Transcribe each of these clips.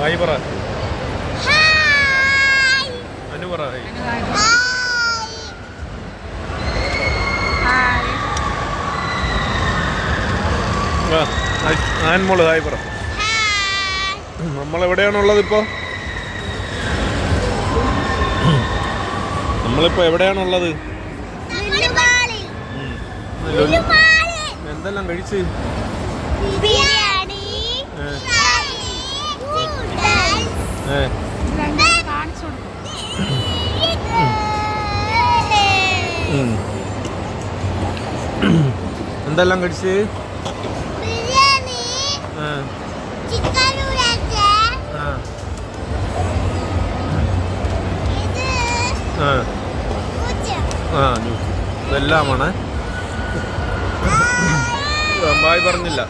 Hi പറ. അനു പറ hi. ആൻമോള് hi പറ. നമ്മളെവിടെയാണുള്ളത് ഇപ്പോൾ? നമ്മളിപ്പോൾ എവിടെയാണുള്ളത്? എന്തെല്ലാം കഴിച്ച്? എന്തെല്ലാം കഴിച്ച്? ഇതെല്ലാമാണ്. ബായ് പറഞ്ഞില്ല.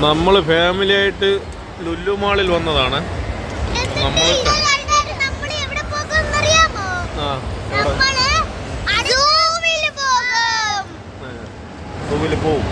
നമ്മൾ ഫാമിലി ആയിട്ട് ലുലു മാളിൽ വന്നതാണ്. നമ്മൾ സൂവിൽ പോവും.